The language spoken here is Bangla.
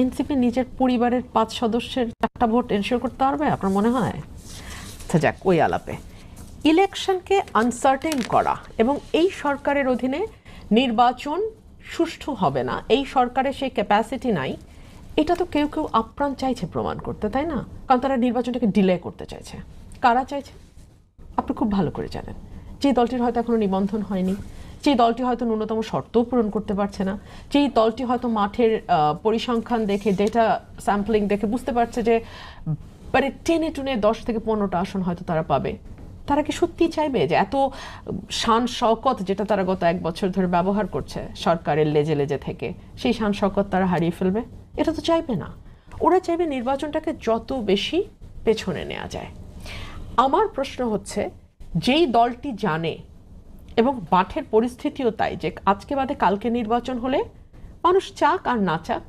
এনসিপি নিজের পরিবারের 5 সদস্যের 4টা ভোট এনশিওর করতে পারবে আপনার মনে হয়? আচ্ছা যাক, ওই আলাপে ইলেকশনকে আনসার্টেন করা এবং এই সরকারের অধীনে নির্বাচন সুষ্ঠু হবে না, এই সরকারের সেই ক্যাপাসিটি নাই, এটা তো কেউ কেউ আপ্রাণ চাইছে প্রমাণ করতে, তাই না? কারণ তারা নির্বাচনটাকে ডিলে করতে চাইছে। কারা চাইছে আপনি খুব ভালো করে জানেন। যে দলটির হয়তো এখনো নিবন্ধন হয়নি, যে দলটি হয়তো ন্যূনতম শর্তও পূরণ করতে পারছে না, যেই দলটি হয়তো মাঠের পরিসংখ্যান দেখে, ডেটা স্যাম্পলিং দেখে বুঝতে পারছে যে মানে টেনে টুনে 10 থেকে 15টা আসন হয়তো তারা পাবে, তারা কি সত্যি চাইবে যে এত শান শওকত যেটা তারা গত 1 বছর ধরে ব্যবহার করছে সরকারের লেজে লেজে থেকে, সেই শান শওকত তারা হারিয়ে ফেলবে? এটা তো চাইবে না। ওরা চাইবে নির্বাচনটাকে যত বেশি পেছনে নেওয়া যায়। আমার প্রশ্ন হচ্ছে, যেই দলটি জানে এবং মাঠের পরিস্থিতিও তাই যে আজকে বাদে কালকে নির্বাচন হলে মানুষ চাক আর না চাক